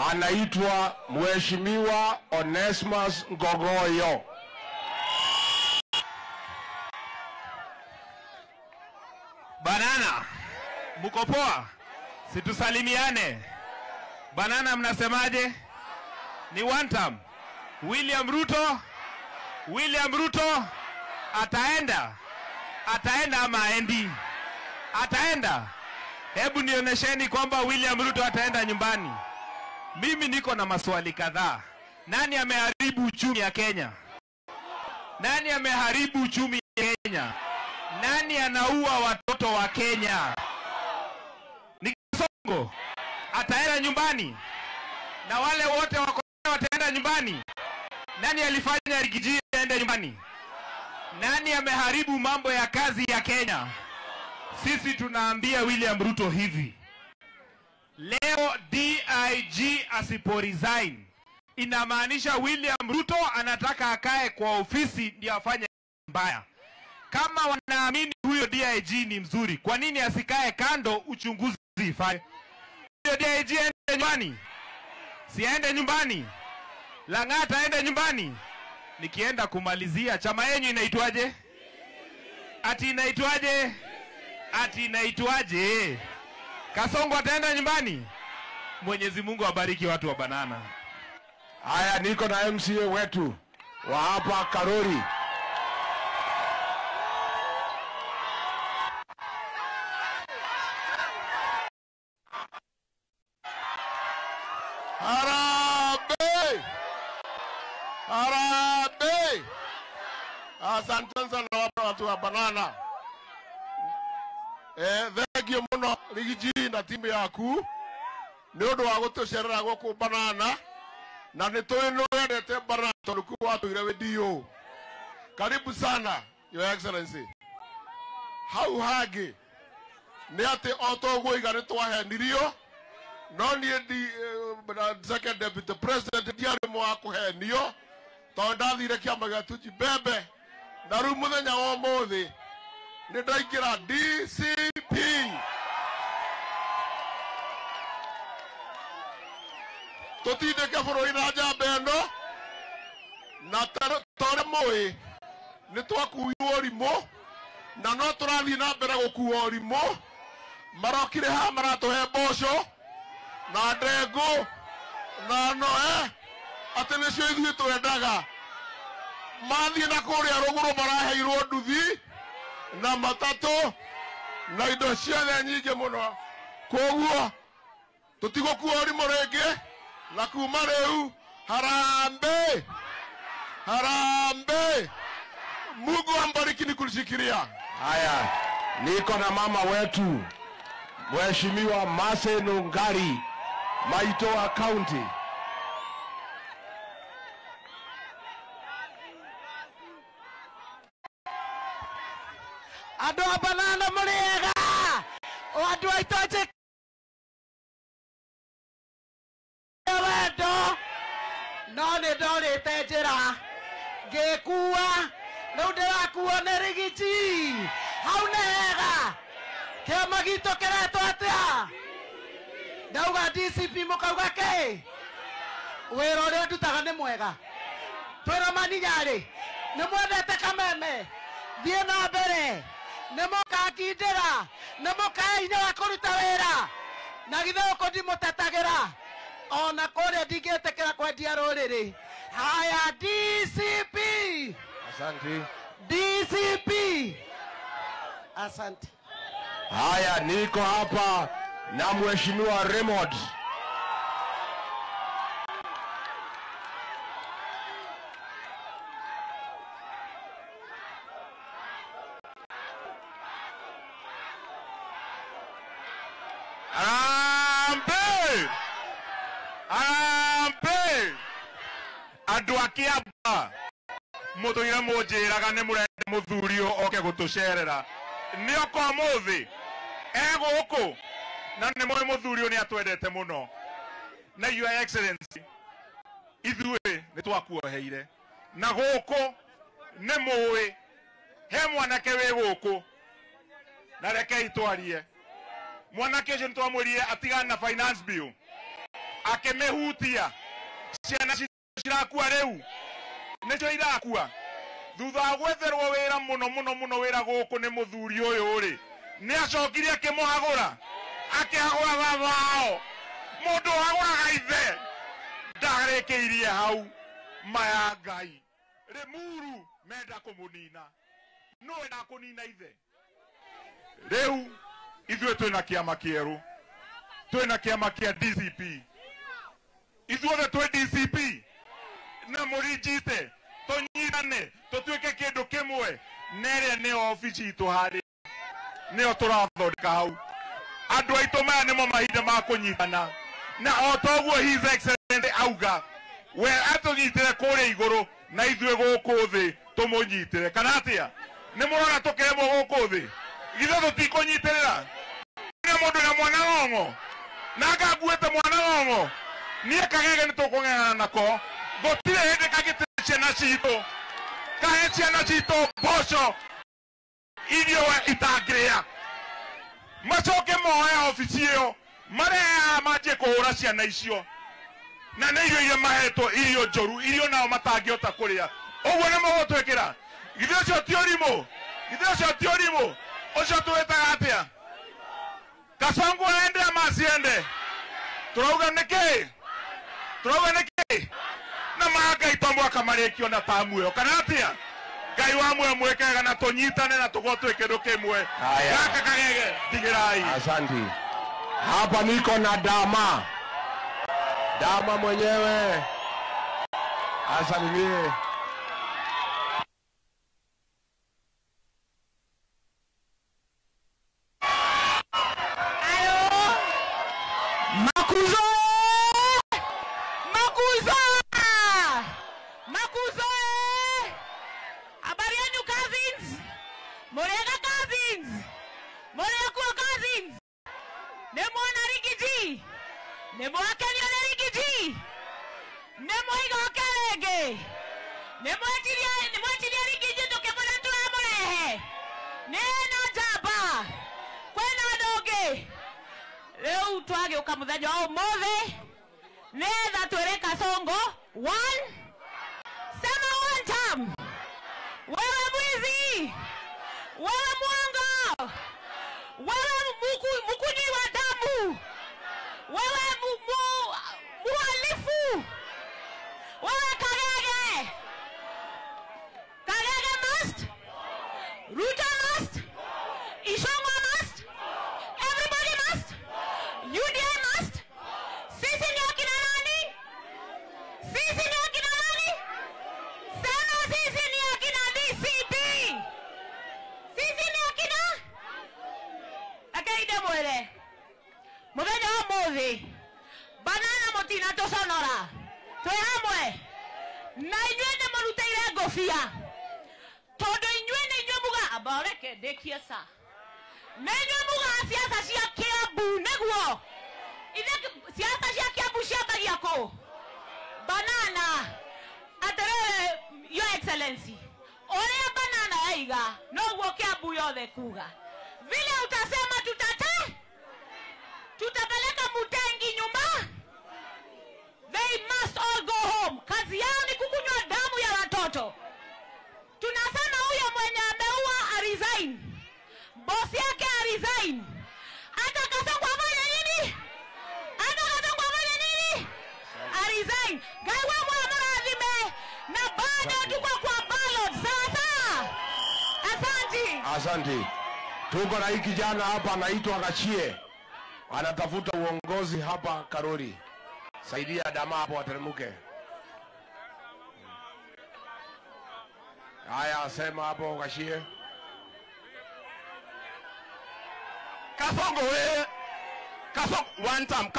anaitwa Mheshimiwa Onesmus Ngogoyo. Banana, mko poa? Situsalimiane. Banana, mnasemaje? Ni one term. William Ruto ataenda ama aendi? Ataenda. Hebu nionyesheni kwamba William Ruto ataenda nyumbani. Mimi niko na maswali kadhaa. Nani ameharibu uchumi ya Kenya? Nani ameharibu uchumi ya Kenya? Nani anaua watoto wa Kenya? Ni Kasongo. Ataenda nyumbani. Na wale wote wako wataenda nyumbani. Nani alifanya Rigiji aende nyumbani? Nani ameharibu mambo ya kazi ya Kenya? Sisi tunaambia William Ruto hivi. Leo DIG asipo resign, inamaanisha William Ruto anataka akae kwa ofisi ndio afanye mbaya. Kama wanaamini huyo DIG ni mzuri, kwa nini asikae kando uchunguzi ifanye? Huyo DIG aende nyumbani. Si aende nyumbani. Lang'ata aende nyumbani. Nikienda kumalizia, chama yenu inaitwaje? Ati inaitwaje? Kasongo ataenda nyumbani. Mwenyezi Mungu abariki watu wa Banana. Haya, niko na MCA wetu wa hapa Karori. Harambee! Asante sana watu wa Banana. Thengio muno Rigiji na timu yaku ni undu wa gutucerera guku Banana, na ni twendete Banana tondu ku watuire widio. Karibu sana Your Excellency. Hau hagi ni ati otoguo igari twahenirio, no ni second deputy president diari mwa kuhenio tondu ndathire kiama gia tuji bebe na ru muthenya wa muthi ni ndaingira DCP. Tutindike bururi na njamba ĩno na tore mui ni twakuirwo rimo na no turathi na mbere gukuo rimo. Marokire ha maratuhe mboco na ndengu na noe ati nicio ithuĩ twendaga. Mathie na kuria ruguru maraheirwo nduthi na matatu na indo ciothe nyingĩ mũno, koguo tutigũkuo rimo rĩngĩ. Na kuma rĩu harambee, Mungu ambariki nikushikilia. Haya, niko na mama wetu Mheshimiwa Mase Nungari, Maitoa County. Ando Banana muriega o andu aitoje wendo no ni ndorite njira ngikua riu ndirakuo ni Rigiji hau nega kiama gitu kiretwo atia ndauga DCP mukauga ki wira uria ndutaga ni mwega twira maninyari ni mwendete kameme thie na mbere ni mukakindira ni mukaina wa kuruta wira na githe uko ndimutetagira ona kuria ndingitikira kwendia ruriri. Haya DCP. Asante. DCP. Asante. Haya, niko hapa na Mheshimiwa Raymond. Andu akiamba mutuire munjiraga ni murende muthurio oke gutucerera nio kwa muthi eguku na ni mwe muthurio ni atwendete muno na Your Excellency ithue ni twakuoheire na guku ni muwi he mwanake wi guku na reke itwarie mwanake ucio twamwirie atigana na finance bill akemehutia ciana cirakua riu nicio irakua thutha gwetherwo wira muno wira guku ni muthuri uyu ri ni acokire akimuhagura akihagura babao mundu haguraga ithe ndarikiirie hau maya Ngai Limuru menda kumunina no enda kunina ithe riu ithuĩ twĩna kĩama kĩerũ twĩna kĩama kĩa DCP ithuothe twĩ DCP na mũrinjite tũnyitane tũtuĩke kĩndũ kĩmwe nerĩa nĩ ofici itũ harĩ nĩyo tũrathondeka hau andũ aitũ maya nĩmo mahinda ma kũnyitana na o toguo His Excellency auga we atũnyitĩre kũrĩa igũrũ na ithuĩ gũkũ thĩ tũmũnyitĩre kana atĩa nĩ mũrona tũkĩremwo gũkũ thĩ githĩ tũtikũnyitĩrĩra nĩ mũndũ na mwana ng'ong'o na ngaguĩte mwana ng'ong'o niĩ Kagege nĩ tũkũng'eng'ana nako gũtirĩ hĩndĩ kagĩtĩre ciana citũ kahe ciana citũ mboco irio itangĩrĩa macoke moe ofici ĩyo marehaga manjie kũhũra ciana icio na nĩ irio iria mahetwo irio njoru irio nao matangĩhota kũrĩa ũguo nĩ mũgũtwĩkĩra githĩ ũcio ti ũrimũ ũcio tũwĩtaga atĩa Kasongo ende ama asiende turauga nĩkĩ na Ngai twamwaka marĩkio na tamu ĩyo kana atĩa Ngai wa muoyo mwĩkega na tũnyitane na tũgotwe kĩndũ kĩmwe gaka Kagege tigirai. Asante. Hapa niko na Dama mwenyewe asalimie. Asante. Tuko na hii kijana hapa anaitwa Gachie. Anatafuta uongozi hapa Karori. Saidia Dama hapo ateremke. Haya sema hapo Gachie. Kasongo we. Kasongo one time.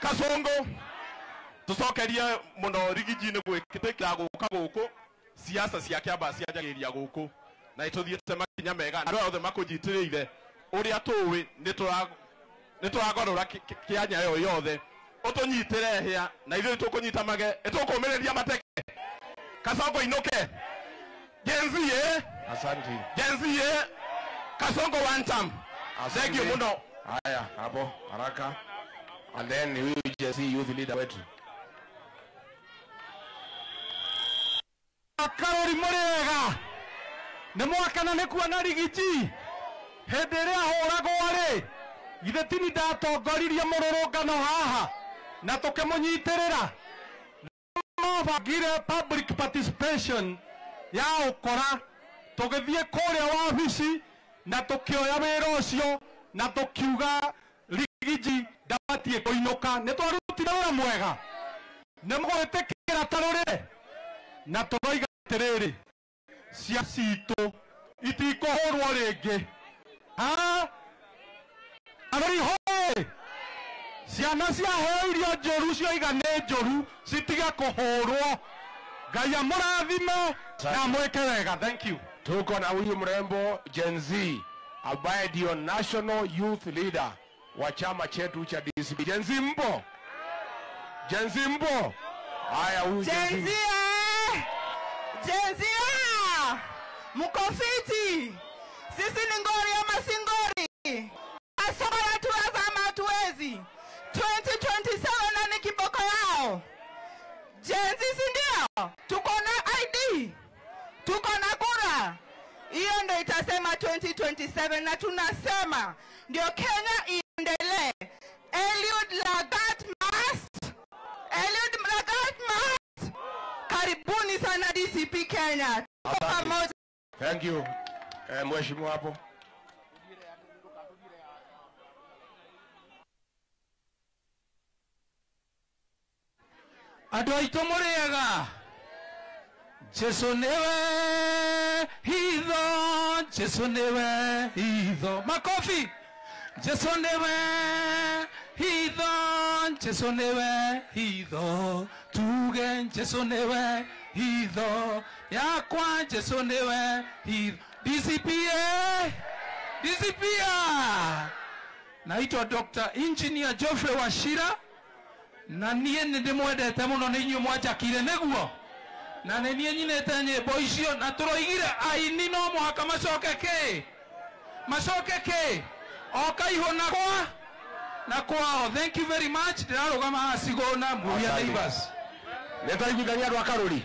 Kasongo. Tucokerie muno rigiji-inĩ gwĩkĩtĩkĩra gũka gũkũ siasa cia kĩamba cianjagĩrĩria gũkũ na itũthiĩte makinya mega andũ othe makũnyitĩrĩire ũrĩa tũĩ nĩ tũragorora kĩanya ĩyo yothe ũtũnyitĩre hĩa na ithuĩ tũkũnyita mage tũkũmĩrĩria mateke Kasongo inuke Genzi Asante. Genzi Kasongo one time. Thank you muno. Haya hapo haraka And then we just see youth leader wetu. Karori Murega. Nemwakana nekuona rigiti. Hedere ahoragwo ari. Githe tini ndatongoririe mururungano haha. Na tukimunyitirira. Mabagire public participation ya ukora. Tugithie kuria wabici na tukioya wira ucio na tukiuga rigiti ndabatie kuinuka. Nitwarutire wira mwega. Nimugwitikira taruri. Na turoiga atiriri. Cia citũ itikohorwo rĩngĩ. Arori hoe ciana ciaheo irio njũru cioiga nĩ njũru citige kũhũrwo. Ngai amũrathime na mwĩke wega. Thank you. Tuko na huyu mrembo Gen Z ambaye ndio national youth leader wa chama chetu cha DCP. Gen Z mpo? Gen Z mpo? Haya, huyu Gen Z. Jenzia mkofiti sisi ni ngori ama singori asora tuwazama hatuwezi 2027 na ni kiboko yao. Jenzi sindio? Tuko na ID, tuko na kura, hiyo ndio itasema 2027 na tunasema ndio Kenya iendelee. Eliud Lagat must, Eliud Lagat must. Karibuni sana DCP Kenya. Pamoja. Thank you. Mheshimiwa hapo. Andũ aitũ mũrĩega. Jesu nĩwe hitho, Jesu nĩwe hitho. Makofi. Jesu nĩwe hitho, Jesu nĩwe hitho. Tuge Jesu nĩwe hitho. Yakwa Jesu nĩwe hitho. DCPA. DCPA. Naitwa Dr. Engineer Geoffrey Wachira. Na niĩ nĩ ndĩmwendete mũno nĩ inyuĩ mwanjakire nĩguo. Na nĩ niĩ nyinĩte nyĩmbo icio na tũroigire aini no mũhaka macoke kĩ? Macoke kĩ? O kaihũ na kwao. Thank you very much. Ndĩrarũgama haha Sigũna, Muria Neighbors. Nĩtwaiguithania andũ a Karũri.